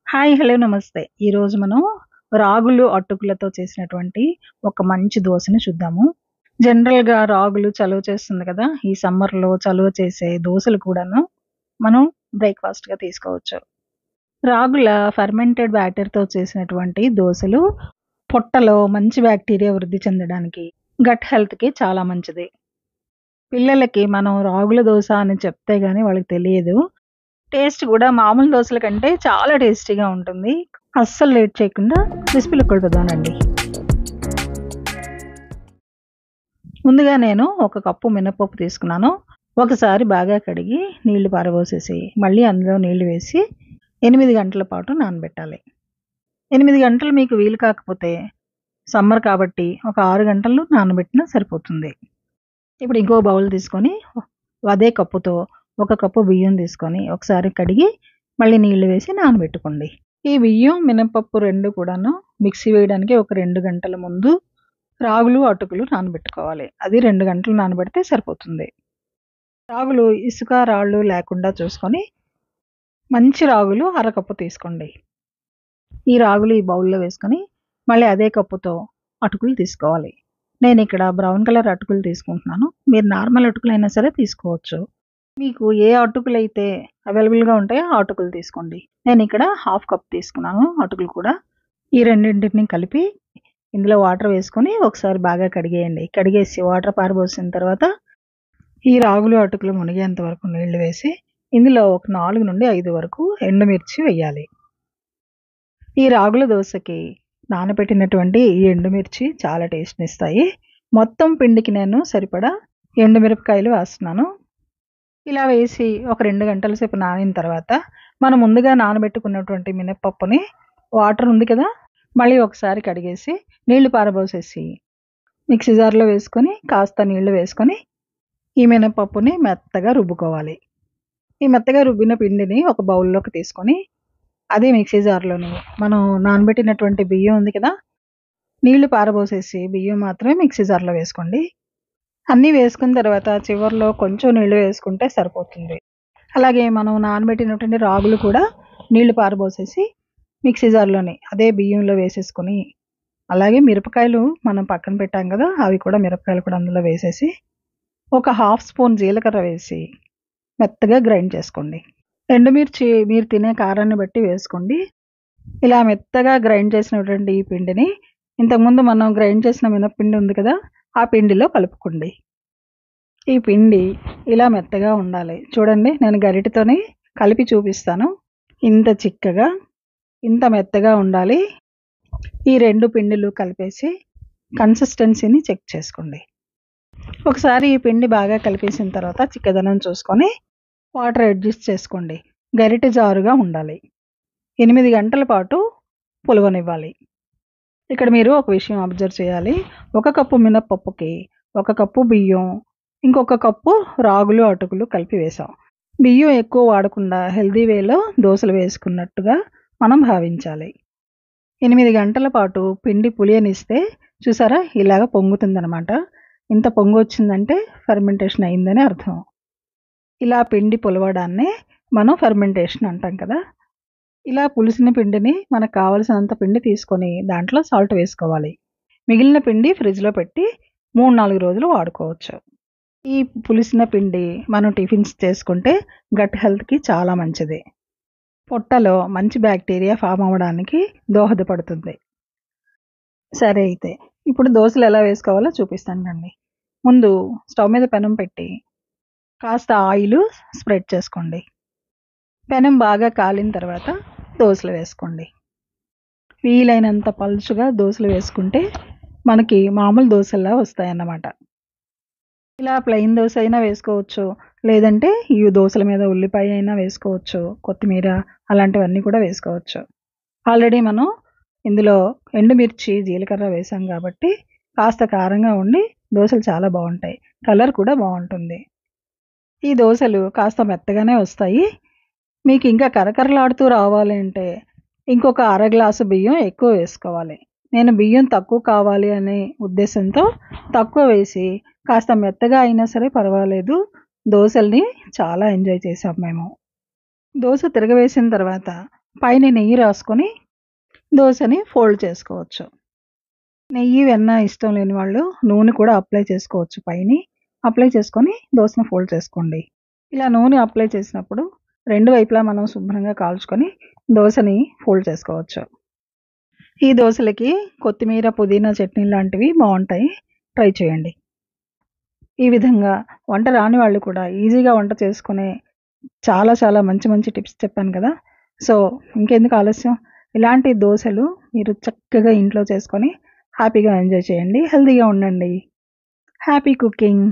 Hi! Hello! నమస్తే. ఈరోజు మనం రాగులు, అటుకులతో చేసినటువంటి ఒక మంచి దోసని చూద్దాము. జనరల్‌గా రాగులు చలువ చేస్తుంది కదా! ఈ సమ్మర్‌లో చలువ చేసే దోసలు కూడాను మనం బ్రేక్‌ఫాస్ట్‌గా తీసుకోవచ్చు. రాగుల ఫెర్మెంటెడ్ బ్యాటర్‌తో చేసినటువంటి దోసలు పొట్టలో మంచి బాక్టీరియా వృద్ధి చెందడానికి, గట్ హెల్త్‌కి చాలా మంచిది. పిల్లలకి మనం రాగుల దోస అని చెప్తే గాని వాళ్ళకి తెలియదు. టేస్ట్ గూడా మామూలు దోసల కంటే చాలా టేస్టీగా ఉంటుంది. అస్సలు లేట్ చేయకుండా రెసిపీలోకి వెళ్ళిపోదామండి. ముందుగా నేను ఒక కప్పు మినపప్పు తీసుకున్నాను. ఒకసారి బాగా కడిగి నీళ్లు పారబోసేసి, మళ్ళీ అందులో నీళ్లు వేసి 8 గంటల పాటు నానబెట్టాలి. 8 గంటలు మీకు వీలు కాకపోతే సమ్మర్ కాబట్టి ఒక 6 గంటలు నానబెట్టినా సరిపోతుంది. ఇప్పుడు ఇంకో బౌల్ తీసుకొని అదే కప్పుతో ఒక కప్పు బియ్యం తీసుకొని ఒకసారి కడిగి మళ్ళీ నీళ్లు వేసి నానబెట్టుకోండి. ఈ బియ్యం, మినపప్పు 2 కూడాను మిక్సీ వేయడానికి ఒక 2 గంటల ముందు రాగులు, అటుకులు నానబెట్టుకోవాలి. అది 2 గంటలు నానబెడితే సరిపోతుంది. రాగులు ఇసుక, రాళ్ళు లేకుండా చూసుకొని మంచి రాగులు అరకప్పు తీసుకోండి. ఈ రాగులు ఈ బౌల్‌లో వేసుకొని మళ్ళీ అదే కప్పుతో అటుకులు తీసుకోవాలి. నేనిక్కడ బ్రౌన్ కలర్ అటుకులు తీసుకుంటున్నాను. మీరు నార్మల్ అటుకులైనా సరే తీసుకోవచ్చు. మీకు ఏ అటుకులైతే అవైలబుల్‌గా ఉంటాయో ఆ అటుకులు తీసుకోండి. నేనిక్కడ హాఫ్ కప్ తీసుకున్నాను అటుకులు కూడా. ఈ రెండింటిని కలిపి ఇందులో వాటర్ వేసుకొని ఒకసారి బాగా కడిగేయండి. కడిగేసి వాటర్ పారబోసిన తర్వాత ఈ రాగులు, అటుకులు మునిగేంత వరకు నీళ్లు వేసి ఇందులో ఒక 4-5 వరకు ఎండుమిర్చి వెయ్యాలి. ఈ రాగుల దోసకి నానబెట్టినటువంటి ఈ ఎండుమిర్చి చాలా టేస్ట్‌నిస్తాయి. మొత్తం పిండికి నేను సరిపడా ఎండుమిరపకాయలు వేస్తున్నాను. ఇలా వేసి ఒక 2 గంటల సేపు నానిన తర్వాత మనం ముందుగా నానబెట్టుకున్నటువంటి మినపప్పుని వాటర్ ఉంది కదా! మళ్ళీ ఒకసారి కడిగేసి నీళ్లు పారబోసేసి మిక్సీ జార్‌లో వేసుకొని కాస్త నీళ్లు వేసుకొని ఈ మినపప్పుని మెత్తగా రుబ్బుకోవాలి. ఈ మెత్తగా రుబ్బిన పిండిని ఒక బౌల్‌లోకి తీసుకొని అదే మిక్సీ జార్‌లోని మనం నానబెట్టినటువంటి బియ్యం ఉంది కదా! నీళ్లు పారబోసేసి బియ్యం మాత్రమే మిక్సీ జార్‌లో వేసుకోండి. అన్నీ వేసుకున్న తర్వాత చివర్లో కొంచెం నీళ్లు వేసుకుంటే సరిపోతుంది. అలాగే మనం నానబెట్టినటువంటి రాగులు కూడా నీళ్లు పారబోసేసి మిక్సీ జార్‌లోని అదే బియ్యంలో వేసేసుకొని, అలాగే మిరపకాయలు మనం పక్కన పెట్టాం కదా! అవి కూడా మిరపకాయలు కూడా అందులో వేసేసి, ఒక హాఫ్ స్పూన్ జీలకర్ర వేసి మెత్తగా గ్రైండ్ చేసుకోండి. ఎండుమిర్చి మీరు తినే కారాన్ని బట్టి వేసుకోండి. ఇలా మెత్తగా గ్రైండ్ చేసినటువంటి ఈ పిండిని ఇంతకుముందు మనం గ్రైండ్ చేసిన మినపపిండి ఉంది కదా! ఆ పిండిలో కలుపుకోండి. ఈ పిండి ఇలా మెత్తగా ఉండాలి. చూడండి నేను గరిటెతోని కలిపి చూపిస్తాను. ఇంత చిక్కగా, ఇంత మెత్తగా ఉండాలి. ఈ 2 పిండిలు కలిపేసి కన్సిస్టెన్సీని చెక్ చేసుకోండి. ఒకసారి ఈ పిండి బాగా కలిపేసిన తర్వాత చిక్కదనం చూసుకొని వాటర్ అడ్జస్ట్ చేసుకోండి. గరిటె జారుగా ఉండాలి. 8 గంటల పాటు పులవనివ్వాలి. ఇక్కడ మీరు ఒక విషయం అబ్జర్వ్ చేయాలి. 1 కప్పు మినపప్పుకి 1 కప్పు బియ్యం, ఇంకొక కప్పు రాగులు, అటుకులు కలిపి వేసాం. బియ్యం ఎక్కువ వాడకుండా హెల్తీ వేలో దోసలు వేసుకున్నట్టుగా మనం భావించాలి. 8 గంటల పాటు పిండి పులియనిస్తే చూసారా ఇలాగ పొంగుతుందనమాట. ఇంత పొంగొచ్చిందంటే ఫెర్మెంటేషన్ అయిందని అర్థం. ఇలా పిండి పులవడాన్నే మనం ఫెర్మెంటేషన్ అంటాం కదా! ఇలా పులిసిన పిండిని మనకు కావాల్సినంత పిండి తీసుకొని దాంట్లో సాల్ట్ వేసుకోవాలి. మిగిలిన పిండి ఫ్రిడ్జ్‌లో పెట్టి 3-4 రోజులు వాడుకోవచ్చు. ఈ పులిసిన పిండి మనం టిఫిన్స్ చేసుకుంటే గట్ హెల్త్‌కి చాలా మంచిది. పొట్టలో మంచి బాక్టీరియా ఫార్మ్ అవ్వడానికి దోహదపడుతుంది. సరే అయితే ఇప్పుడు దోసలు ఎలా వేసుకోవాలో చూపిస్తాను రండి. ముందు స్టవ్ మీద పెనం పెట్టి కాస్త ఆయిలు స్ప్రెడ్ చేసుకోండి. పెనం బాగా కాలిన తర్వాత దోసలు వేసుకోండి. వీలైనంత పలుచగా దోసలు వేసుకుంటే మనకి మామూలు దోసల్లా వస్తాయన్నమాట. ఇలా ప్లెయిన్ దోస అయినా వేసుకోవచ్చు. లేదంటే ఈ దోసల మీద ఉల్లిపాయ అయినా వేసుకోవచ్చు. కొత్తిమీర అలాంటివన్నీ కూడా వేసుకోవచ్చు. ఆల్రెడీ మనం ఇందులో ఎండుమిర్చి, జీలకర్ర వేసాం కాబట్టి కాస్త కారంగా ఉండి దోసలు చాలా బావుంటాయి. కలర్ కూడా బావుంటుంది. ఈ దోసలు కాస్త మెత్తగానే వస్తాయి. మీకు ఇంకా కరకరలాడుతూ రావాలి అంటే ఇంకొక అర గ్లాసు బియ్యం ఎక్కువ వేసుకోవాలి. నేను బియ్యం తక్కువ కావాలి అనే ఉద్దేశంతో తక్కువ వేసి కాస్త మెత్తగా అయినా సరే పర్వాలేదు దోసల్ని చాలా ఎంజాయ్ చేసాం మేము. దోస తిరగవేసిన తర్వాత పైన నెయ్యి రాసుకొని దోసని ఫోల్డ్ చేసుకోవచ్చు. నెయ్యి, వెన్న ఇష్టం లేని వాళ్ళు నూనె కూడా అప్లై చేసుకోవచ్చు పైని. అప్లై చేసుకొని దోసని ఫోల్డ్ చేసుకోండి. ఇలా నూనె అప్లై చేసినప్పుడు 2 వైపులా మనం శుభ్రంగా కాల్చుకొని దోసని ఫోల్డ్ చేసుకోవచ్చు. ఈ దోసలకి కొత్తిమీర, పుదీనా చట్నీ లాంటివి బావుంటాయి. ట్రై చేయండి. ఈ విధంగా వంట రాని వాళ్ళు కూడా ఈజీగా వంట చేసుకునే చాలా చాలా మంచి మంచి టిప్స్ చెప్పాను కదా! సో, ఇంకెందుకు ఆలస్యం? ఇలాంటి దోసలు మీరు చక్కగా ఇంట్లో చేసుకొని హ్యాపీగా ఎంజాయ్ చేయండి. హెల్తీగా ఉండండి. Happy cooking.